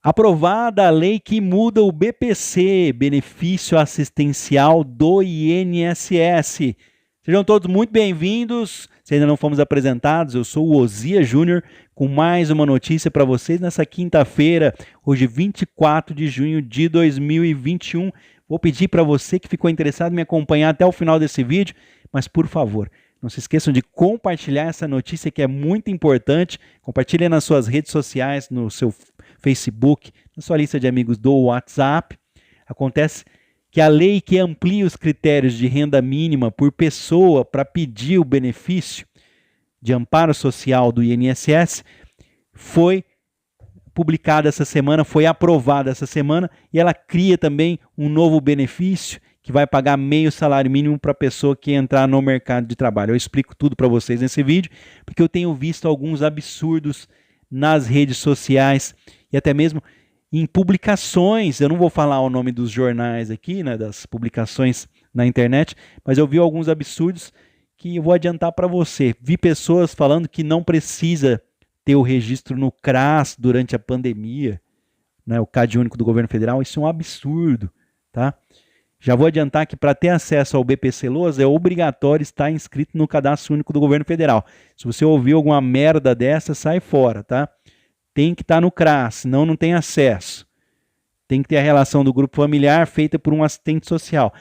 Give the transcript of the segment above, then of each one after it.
Aprovada a lei que muda o BPC, benefício assistencial do INSS. Sejam todos muito bem-vindos. Se ainda não fomos apresentados, eu sou o Osias Júnior com mais uma notícia para vocês nessa quinta-feira, hoje 24 de junho de 2021. Vou pedir para você que ficou interessado em me acompanhar até o final desse vídeo, mas por favor, não se esqueçam de compartilhar essa notícia que é muito importante. Compartilhe nas suas redes sociais, no seu Facebook, na sua lista de amigos do WhatsApp. Acontece que a lei que amplia os critérios de renda mínima por pessoa para pedir o benefício de amparo social do INSS foi publicada essa semana, foi aprovada essa semana, e ela cria também um novo benefício que vai pagar meio salário mínimo para a pessoa que entrar no mercado de trabalho. Eu explico tudo para vocês nesse vídeo, porque eu tenho visto alguns absurdos nas redes sociais e até mesmo em publicações. Eu não vou falar o nome dos jornais aqui, né, das publicações na internet, mas eu vi alguns absurdos que eu vou adiantar para você. Vi pessoas falando que não precisa ter o registro no CRAS durante a pandemia, né, o CAD único do governo federal. Isso é um absurdo, tá? Já vou adiantar que para ter acesso ao BPC Loas é obrigatório estar inscrito no Cadastro Único do Governo Federal. Se você ouvir alguma merda dessa, sai fora, tá? Tem que estar no CRAS, senão não tem acesso. Tem que ter a relação do grupo familiar feita por um assistente social,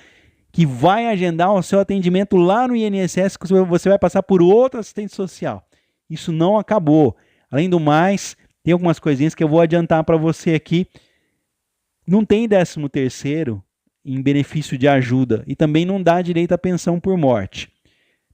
que vai agendar o seu atendimento lá no INSS, que você vai passar por outro assistente social. Isso não acabou. Além do mais, tem algumas coisinhas que eu vou adiantar para você aqui. Não tem 13º em benefício de ajuda e também não dá direito à pensão por morte.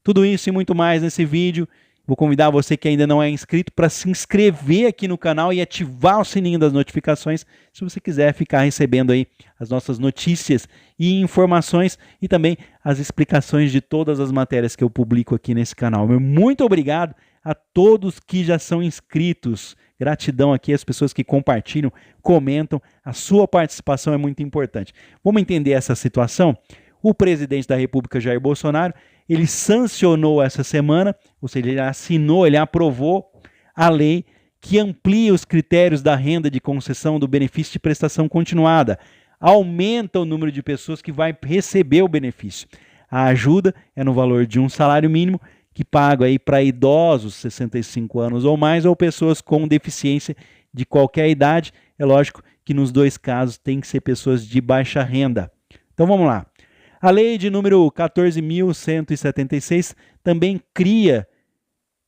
Tudo isso e muito mais nesse vídeo. Vou convidar você que ainda não é inscrito para se inscrever aqui no canal e ativar o sininho das notificações se você quiser ficar recebendo aí as nossas notícias e informações e também as explicações de todas as matérias que eu publico aqui nesse canal. Muito obrigado a todos que já são inscritos. Gratidão aqui às pessoas que compartilham, comentam. A sua participação é muito importante. Vamos entender essa situação? O presidente da República, Jair Bolsonaro, ele sancionou essa semana, ou seja, ele assinou, ele aprovou a lei que amplia os critérios da renda de concessão do benefício de prestação continuada. Aumenta o número de pessoas que vai receber o benefício. A ajuda é no valor de um salário mínimo, que paga aí para idosos, 65 anos ou mais, ou pessoas com deficiência de qualquer idade. É lógico que nos dois casos tem que ser pessoas de baixa renda. Então vamos lá. A lei de número 14.176 também cria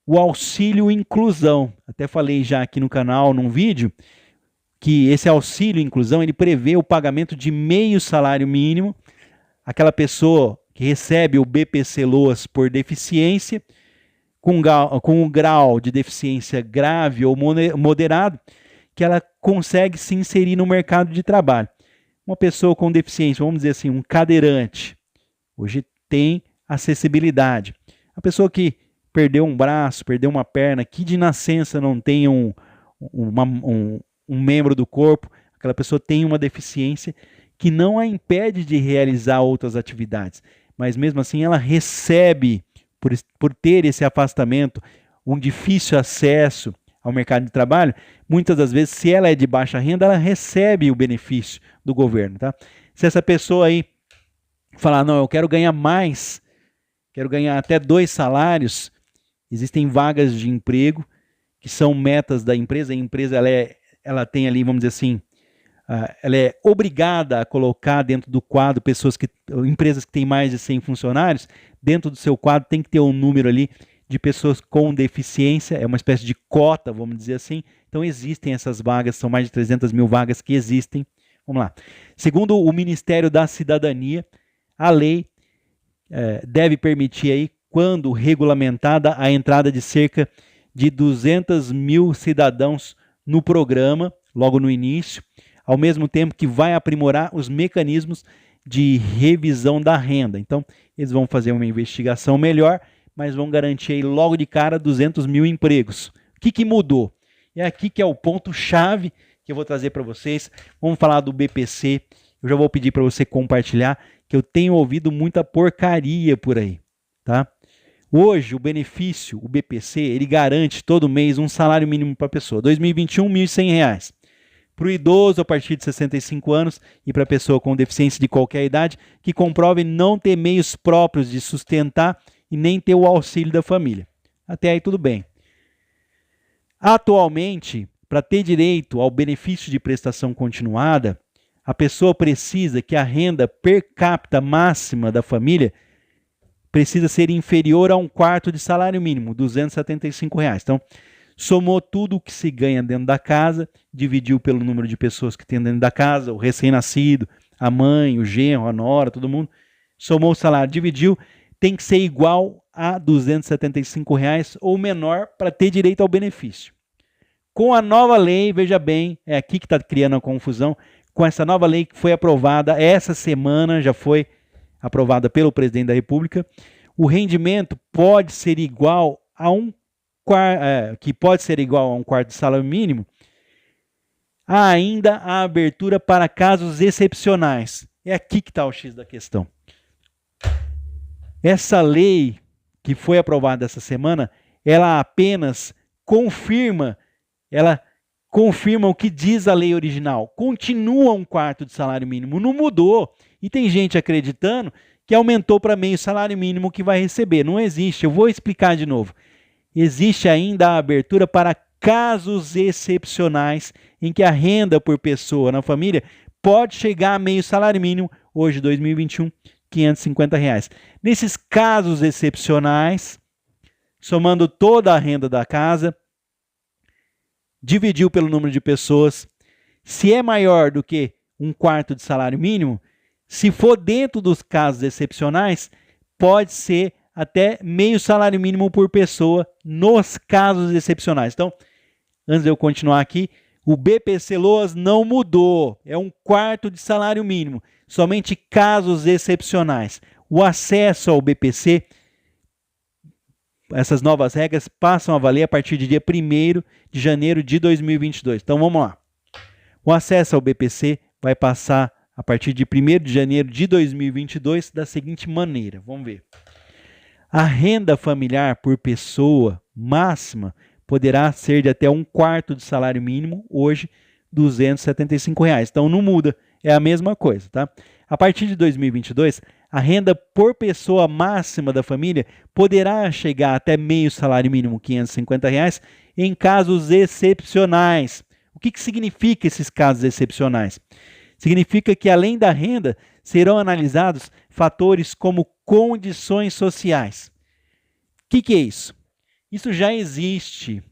o auxílio inclusão. Até falei já aqui no canal, num vídeo, que esse auxílio inclusão ele prevê o pagamento de meio salário mínimo. Aquela pessoa que recebe o BPC Loas por deficiência, com um grau de deficiência grave ou moderado, que ela consegue se inserir no mercado de trabalho. Uma pessoa com deficiência, vamos dizer assim, um cadeirante, hoje tem acessibilidade. A pessoa que perdeu um braço, perdeu uma perna, que de nascença não tem um membro do corpo, aquela pessoa tem uma deficiência que não a impede de realizar outras atividades, mas mesmo assim ela recebe, por ter esse afastamento, um difícil acesso ao mercado de trabalho. Muitas das vezes, se ela é de baixa renda, ela recebe o benefício do governo, tá? Se essa pessoa aí falar, não, eu quero ganhar mais, quero ganhar até 2 salários, existem vagas de emprego que são metas da empresa. A empresa ela tem ali, vamos dizer assim, ela é obrigada a colocar dentro do quadro empresas que têm mais de 100 funcionários, dentro do seu quadro tem que ter um número ali de pessoas com deficiência, é uma espécie de cota, vamos dizer assim. Então existem essas vagas, são mais de 300 mil vagas que existem. Vamos lá. Segundo o Ministério da Cidadania, a lei deve permitir aí, quando regulamentada, a entrada de cerca de 200 mil cidadãos no programa, logo no início, ao mesmo tempo que vai aprimorar os mecanismos de revisão da renda. Então, eles vão fazer uma investigação melhor, mas vão garantir aí logo de cara 200 mil empregos. O que mudou? É aqui que é o ponto-chave que eu vou trazer para vocês. Vamos falar do BPC. Eu já vou pedir para você compartilhar, que eu tenho ouvido muita porcaria por aí, tá? Hoje, o benefício, o BPC, ele garante todo mês um salário mínimo para a pessoa. 2021, R$ 1.100. para o idoso a partir de 65 anos e para a pessoa com deficiência de qualquer idade que comprove não ter meios próprios de sustentar e nem ter o auxílio da família. Até aí tudo bem. Atualmente, para ter direito ao benefício de prestação continuada, a pessoa precisa que a renda per capita máxima da família precisa ser inferior a 1/4 de salário mínimo, R$ 275. Então, somou tudo o que se ganha dentro da casa, dividiu pelo número de pessoas que tem dentro da casa, o recém-nascido, a mãe, o genro, a nora, todo mundo, somou o salário, dividiu, tem que ser igual a R$ 275 ou menor para ter direito ao benefício. Com a nova lei, veja bem, é aqui que está criando a confusão, com essa nova lei que foi aprovada essa semana, já foi aprovada pelo presidente da República, o rendimento pode ser igual a que pode ser igual a 1/4 do salário mínimo, há ainda a abertura para casos excepcionais. É aqui que está o X da questão. Essa lei que foi aprovada essa semana, ela apenas confirma o que diz a lei original. Continua 1/4 de salário mínimo, não mudou. E tem gente acreditando que aumentou para meio salário mínimo que vai receber. Não existe, eu vou explicar de novo. Existe ainda a abertura para casos excepcionais em que a renda por pessoa na família pode chegar a meio salário mínimo, hoje 2021, R$ 550. Nesses casos excepcionais, somando toda a renda da casa, dividiu pelo número de pessoas, se é maior do que 1/4 de salário mínimo, se for dentro dos casos excepcionais, pode ser até meio salário mínimo por pessoa nos casos excepcionais. Então, antes de eu continuar aqui, o BPC-Loas não mudou, é 1/4 de salário mínimo, somente casos excepcionais. O acesso ao BPC, essas novas regras passam a valer a partir do dia 1º de janeiro de 2022. Então vamos lá. O acesso ao BPC vai passar a partir de 1º de janeiro de 2022 da seguinte maneira. Vamos ver. A renda familiar por pessoa máxima poderá ser de até 1/4 do salário mínimo, hoje R$ 275. Então não muda, é a mesma coisa, tá? A partir de 2022, a renda por pessoa máxima da família poderá chegar até meio salário mínimo, R$ 550, em casos excepcionais. O que significa esses casos excepcionais? Significa que, além da renda, serão analisados fatores como condições sociais. O que é isso? Isso já existe.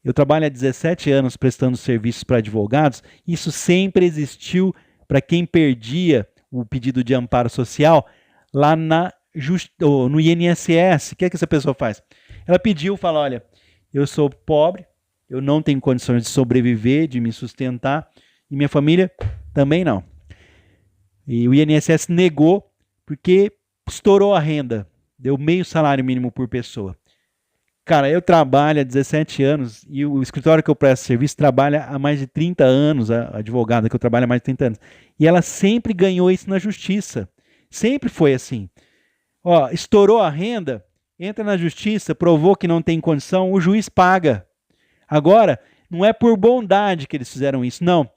Eu trabalho há 17 anos prestando serviços para advogados. Isso sempre existiu para quem perdia o pedido de amparo social lá no INSS. O que é que essa pessoa faz? Ela pediu, fala, olha, eu sou pobre, eu não tenho condições de sobreviver, de me sustentar, e minha família também não. E o INSS negou porque estourou a renda, deu meio salário mínimo por pessoa. Cara, eu trabalho há 17 anos e o escritório que eu presto serviço trabalha há mais de 30 anos, a advogada que eu trabalho há mais de 30 anos. E ela sempre ganhou isso na justiça. Sempre foi assim. Ó, estourou a renda, entra na justiça, provou que não tem condição, o juiz paga. Agora, não é por bondade que eles fizeram isso, não.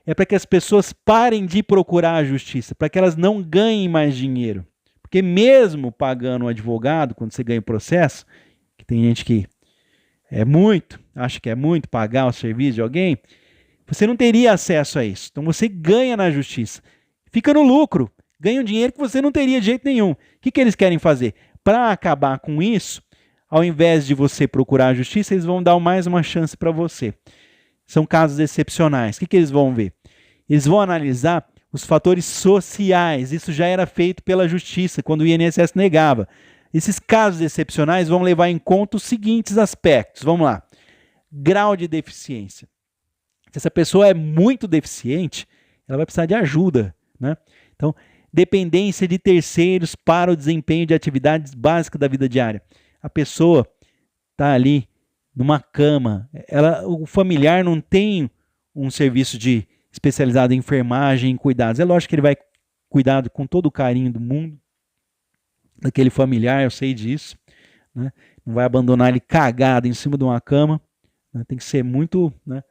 É para que as pessoas parem de procurar a justiça, para que elas não ganhem mais dinheiro. Porque mesmo pagando um advogado, quando você ganha o processo, que tem gente que acha que é muito pagar o serviço de alguém, você não teria acesso a isso. Então você ganha na justiça. Fica no lucro, ganha um dinheiro que você não teria de jeito nenhum. O que eles querem fazer? Para acabar com isso, ao invés de você procurar a justiça, eles vão dar mais uma chance para você. São casos excepcionais. O que eles vão ver? Eles vão analisar os fatores sociais. Isso já era feito pela justiça, quando o INSS negava. Esses casos excepcionais vão levar em conta os seguintes aspectos. Vamos lá. Grau de deficiência. Se essa pessoa é muito deficiente, ela vai precisar de ajuda, né? Então, dependência de terceiros para o desempenho de atividades básicas da vida diária. A pessoa está ali numa cama, o familiar não tem um serviço especializado em enfermagem, em cuidados. É lógico que ele vai cuidar com todo o carinho do mundo daquele familiar, eu sei disso, né? Não vai abandonar ele cagado em cima de uma cama, né? Tem que ser muito, né?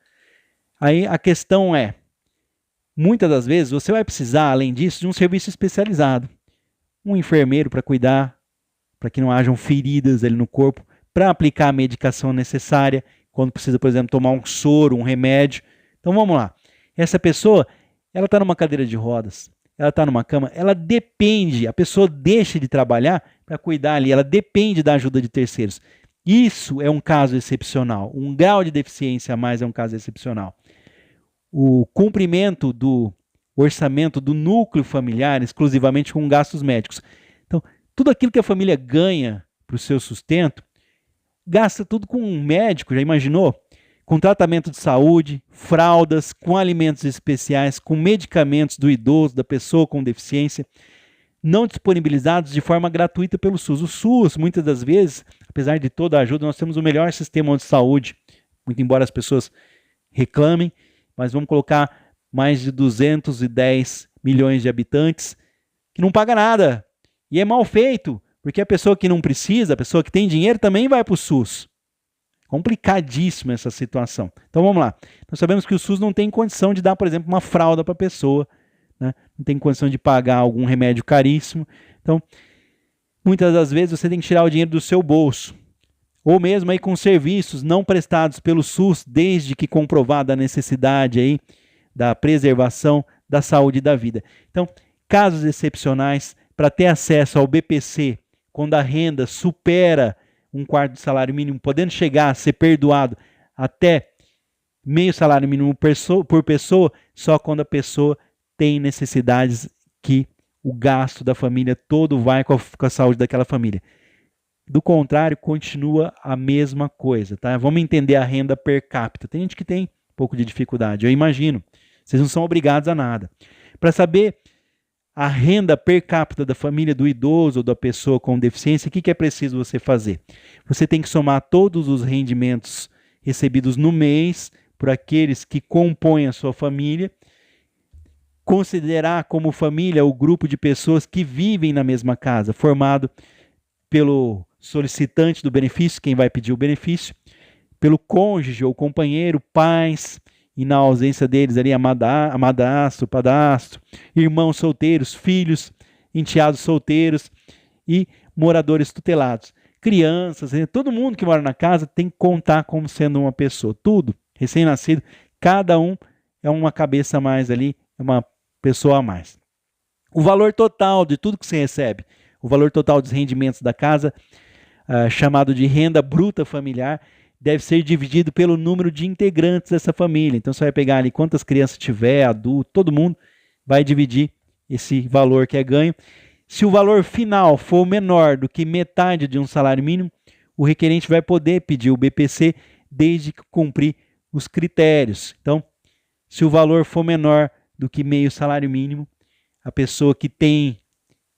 Aí a questão é, muitas das vezes você vai precisar, além disso, de um serviço especializado. Um enfermeiro para cuidar, para que não hajam feridas ali no corpo, para aplicar a medicação necessária, quando precisa, por exemplo, tomar um soro, um remédio. Então vamos lá. Essa pessoa, ela está numa cadeira de rodas, ela está numa cama, ela depende, a pessoa deixa de trabalhar para cuidar ali, ela depende da ajuda de terceiros. Isso é um caso excepcional. Um grau de deficiência a mais é um caso excepcional. O cumprimento do orçamento do núcleo familiar exclusivamente com gastos médicos. Então, tudo aquilo que a família ganha para o seu sustento, gasta tudo com um médico, já imaginou? Com tratamento de saúde, fraldas, com alimentos especiais, com medicamentos do idoso, da pessoa com deficiência, não disponibilizados de forma gratuita pelo SUS. O SUS, muitas das vezes, apesar de toda a ajuda, nós temos o melhor sistema de saúde, muito embora as pessoas reclamem, mas vamos colocar mais de 210 milhões de habitantes que não paga nada. E é mal feito, porque a pessoa que não precisa, a pessoa que tem dinheiro também vai para o SUS. Complicadíssima essa situação. Então vamos lá. Nós sabemos que o SUS não tem condição de dar, por exemplo, uma fralda para a pessoa, né? Não tem condição de pagar algum remédio caríssimo. Então, muitas das vezes você tem que tirar o dinheiro do seu bolso. Ou mesmo aí com serviços não prestados pelo SUS, desde que comprovada a necessidade aí da preservação da saúde e da vida. Então, casos excepcionais, para ter acesso ao BPC, quando a renda supera um quarto do salário mínimo, podendo chegar a ser perdoado até meio salário mínimo por pessoa, só quando a pessoa tem necessidades que o gasto da família todo vai com a saúde daquela família. Do contrário, continua a mesma coisa, tá? Vamos entender a renda per capita. Tem gente que tem um pouco de dificuldade, eu imagino. Vocês não são obrigados a nada. Para saber a renda per capita da família do idoso ou da pessoa com deficiência, o que é preciso você fazer? Você tem que somar todos os rendimentos recebidos no mês por aqueles que compõem a sua família, considerar como família o grupo de pessoas que vivem na mesma casa, formado pelo solicitante do benefício, quem vai pedir o benefício, pelo cônjuge ou companheiro, pais, e na ausência deles ali, madrasto, padrasto, irmãos solteiros, filhos, enteados solteiros e moradores tutelados. Crianças, todo mundo que mora na casa tem que contar como sendo uma pessoa. Tudo, recém-nascido, cada um é uma cabeça a mais ali, é uma pessoa a mais. O valor total de tudo que você recebe, o valor total dos rendimentos da casa, chamado de renda bruta familiar, deve ser dividido pelo número de integrantes dessa família. Então você vai pegar ali quantas crianças tiver, adulto, todo mundo vai dividir esse valor que é ganho. Se o valor final for menor do que metade de um salário mínimo, o requerente vai poder pedir o BPC desde que cumprir os critérios. Então, se o valor for menor do que meio salário mínimo, a pessoa que tem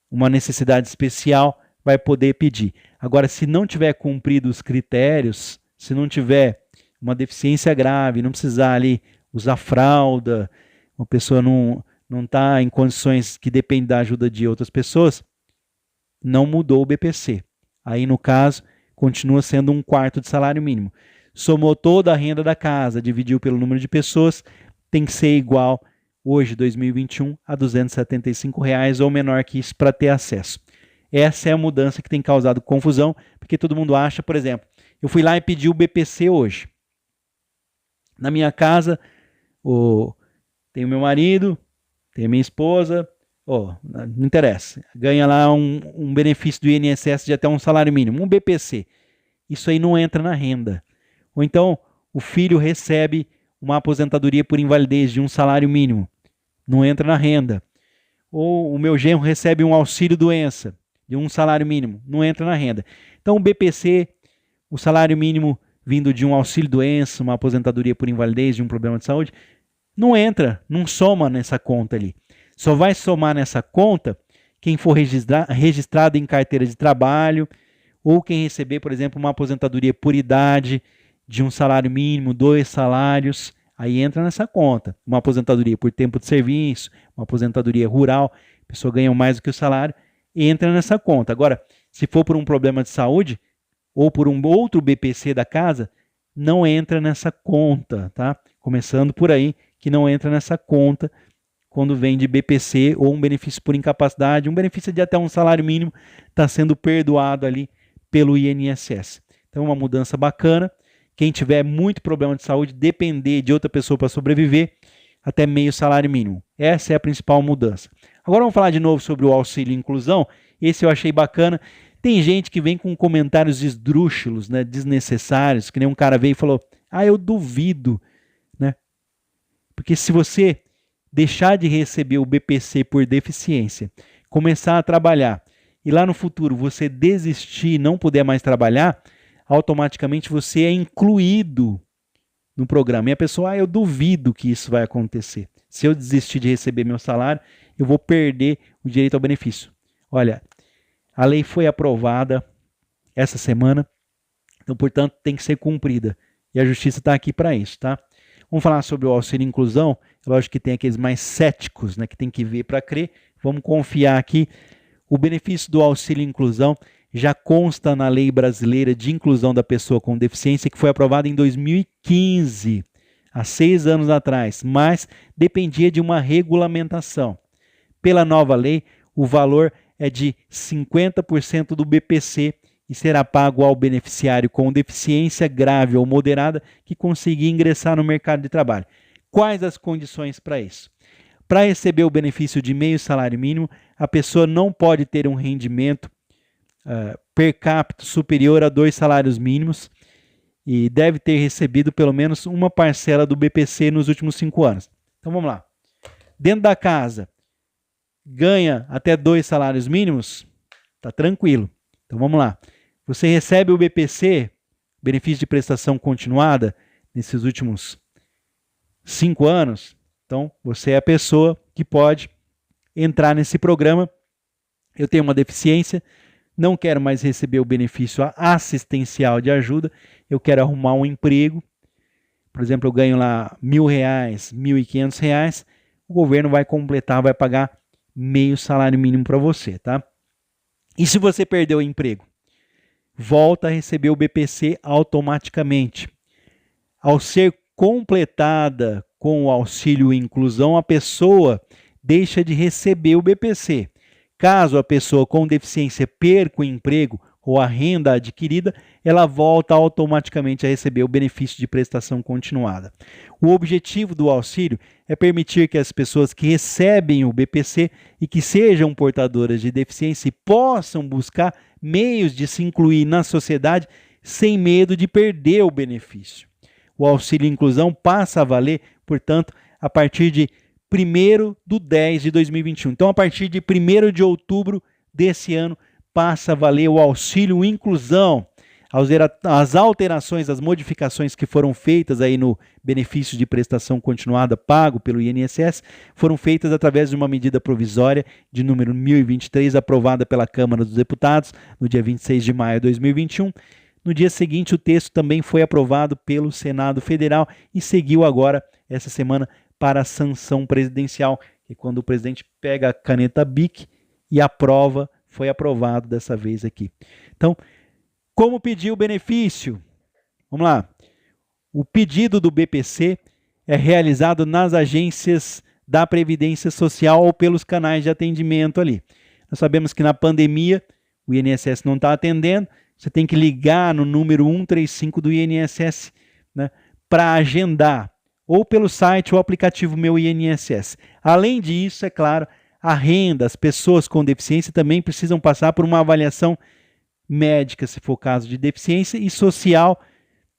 uma necessidade especial vai poder pedir. Agora, se não tiver cumprido os critérios, se não tiver uma deficiência grave, não precisar ali usar fralda, uma pessoa não está em condições que dependem da ajuda de outras pessoas, não mudou o BPC. Aí, no caso, continua sendo um quarto de salário mínimo. Somou toda a renda da casa, dividiu pelo número de pessoas, tem que ser igual, hoje, 2021, a R$ 275 ou menor que isso para ter acesso. Essa é a mudança que tem causado confusão, porque todo mundo acha, por exemplo, eu fui lá e pedi o BPC hoje. Na minha casa, tem o meu marido, tem a minha esposa, não interessa, ganha lá um benefício do INSS de até um salário mínimo, um BPC. Isso aí não entra na renda. Ou então, o filho recebe uma aposentadoria por invalidez de um salário mínimo, não entra na renda. Ou o meu genro recebe um auxílio-doença de um salário mínimo, não entra na renda. Então, o BPC, o salário mínimo vindo de um auxílio-doença, uma aposentadoria por invalidez, de um problema de saúde, não entra, não soma nessa conta ali. Só vai somar nessa conta quem for registrado em carteira de trabalho ou quem receber, por exemplo, uma aposentadoria por idade de um salário mínimo, 2 salários, aí entra nessa conta. Uma aposentadoria por tempo de serviço, uma aposentadoria rural, a pessoa ganha mais do que o salário, entra nessa conta. Agora, se for por um problema de saúde, ou por um outro BPC da casa, não entra nessa conta, tá? Começando por aí, que não entra nessa conta quando vem de BPC ou um benefício por incapacidade, um benefício de até um salário mínimo está sendo perdoado ali pelo INSS. Então, uma mudança bacana. Quem tiver muito problema de saúde, depender de outra pessoa para sobreviver, até meio salário mínimo. Essa é a principal mudança. Agora vamos falar de novo sobre o auxílio inclusão. Esse eu achei bacana. Tem gente que vem com comentários esdrúxulos, né, desnecessários, que nem um cara veio e falou, eu duvido, né? Porque se você deixar de receber o BPC por deficiência, começar a trabalhar e lá no futuro você desistir e não puder mais trabalhar, automaticamente você é incluído no programa. E a pessoa, eu duvido que isso vai acontecer. Se eu desistir de receber meu salário, eu vou perder o direito ao benefício. Olha, a lei foi aprovada essa semana, então, portanto, tem que ser cumprida. E a justiça está aqui para isso, tá? Vamos falar sobre o auxílio inclusão. Lógico que tem aqueles mais céticos, né, que tem que ver para crer. Vamos confiar aqui. O benefício do auxílio inclusão já consta na lei brasileira de inclusão da pessoa com deficiência, que foi aprovada em 2015, há 6 anos atrás, mas dependia de uma regulamentação. Pela nova lei, o valor é de 50% do BPC e será pago ao beneficiário com deficiência grave ou moderada que conseguir ingressar no mercado de trabalho. Quais as condições para isso? Para receber o benefício de meio salário mínimo, a pessoa não pode ter um rendimento per capita superior a 2 salários mínimos e deve ter recebido pelo menos uma parcela do BPC nos últimos 5 anos. Então vamos lá. Dentro da casa, ganha até 2 salários mínimos? Tá tranquilo. Então vamos lá. Você recebe o BPC, benefício de prestação continuada, nesses últimos 5 anos? Então você é a pessoa que pode entrar nesse programa. Eu tenho uma deficiência, não quero mais receber o benefício assistencial de ajuda, eu quero arrumar um emprego. Por exemplo, eu ganho lá R$1.000, R$1.500, o governo vai completar, vai pagar meio salário mínimo para você, tá? E se você perdeu o emprego? Volta a receber o BPC automaticamente. Ao ser completada com o auxílio inclusão, a pessoa deixa de receber o BPC. Caso a pessoa com deficiência perca o emprego ou a renda adquirida, ela volta automaticamente a receber o benefício de prestação continuada. O objetivo do auxílio é permitir que as pessoas que recebem o BPC e que sejam portadoras de deficiência possam buscar meios de se incluir na sociedade sem medo de perder o benefício. O auxílio inclusão passa a valer, portanto, a partir de 1º/10/2021. Então, a partir de 1º de outubro desse ano, passa a valer o auxílio inclusão. As alterações, as modificações que foram feitas aí no benefício de prestação continuada pago pelo INSS foram feitas através de uma medida provisória de número 1023, aprovada pela Câmara dos Deputados no dia 26 de maio de 2021. No dia seguinte, o texto também foi aprovado pelo Senado Federal e seguiu agora, essa semana, para a sanção presidencial, que é quando o presidente pega a caneta BIC e aprova, foi aprovado dessa vez aqui. Então, como pedir o benefício? Vamos lá. O pedido do BPC é realizado nas agências da Previdência Social ou pelos canais de atendimento ali. Nós sabemos que na pandemia o INSS não está atendendo, você tem que ligar no número 135 do INSS, né, para agendar, ou pelo site ou aplicativo Meu INSS. Além disso, é claro, a renda, as pessoas com deficiência também precisam passar por uma avaliação médica, se for caso de deficiência, e social,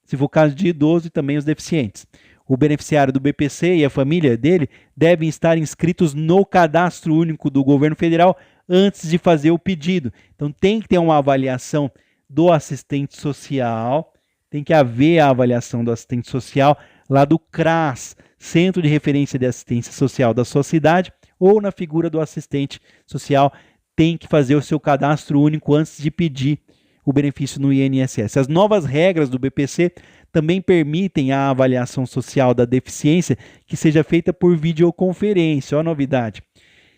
se for caso de idoso e também os deficientes. O beneficiário do BPC e a família dele devem estar inscritos no Cadastro Único do Governo Federal antes de fazer o pedido. Então tem que ter uma avaliação do assistente social, tem que haver a avaliação do assistente social lá do CRAS, Centro de Referência de Assistência Social da sua cidade, ou na figura do assistente social, tem que fazer o seu cadastro único antes de pedir o benefício no INSS. As novas regras do BPC também permitem a avaliação social da deficiência que seja feita por videoconferência, ó a novidade,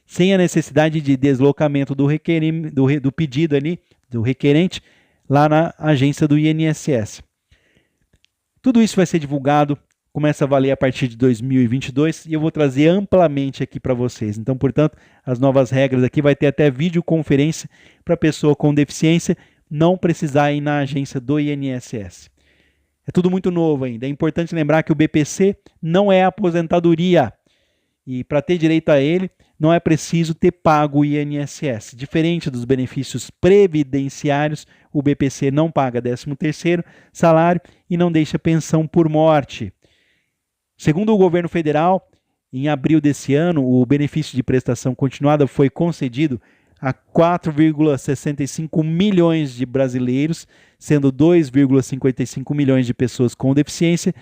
sem a necessidade de deslocamento do pedido ali, do requerente, lá na agência do INSS. Tudo isso vai ser divulgado começa a valer a partir de 2022 e eu vou trazer amplamente aqui para vocês. Então, portanto, as novas regras aqui vai ter até videoconferência para a pessoa com deficiência não precisar ir na agência do INSS. É tudo muito novo ainda. É importante lembrar que o BPC não é aposentadoria e para ter direito a ele não é preciso ter pago o INSS. Diferente dos benefícios previdenciários, o BPC não paga 13º salário e não deixa pensão por morte. Segundo o governo federal, em abril desse ano, o benefício de prestação continuada foi concedido a 4,65 milhões de brasileiros, sendo 2,55 milhões de pessoas com deficiência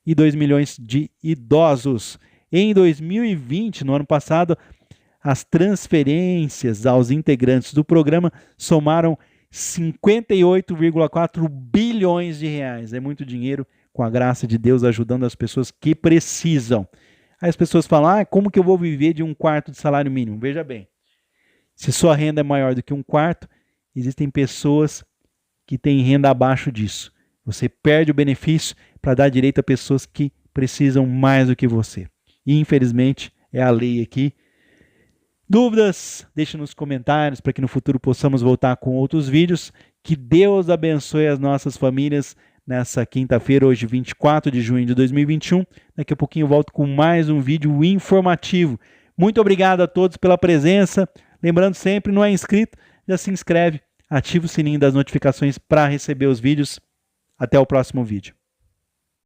e 2 milhões de idosos. Em 2020, no ano passado, as transferências aos integrantes do programa somaram 58,4 bilhões de reais. É muito dinheiro, com a graça de Deus, ajudando as pessoas que precisam. Aí as pessoas falam, como que eu vou viver de 1/4 de salário mínimo? Veja bem, se sua renda é maior do que 1/4, existem pessoas que têm renda abaixo disso. Você perde o benefício para dar direito a pessoas que precisam mais do que você. E infelizmente é a lei aqui. Dúvidas? Deixe nos comentários para que no futuro possamos voltar com outros vídeos. Que Deus abençoe as nossas famílias nessa quinta-feira, hoje 24 de junho de 2021. Daqui a pouquinho eu volto com mais um vídeo informativo. Muito obrigado a todos pela presença. Lembrando sempre, não é inscrito, já se inscreve, ativa o sininho das notificações para receber os vídeos. Até o próximo vídeo.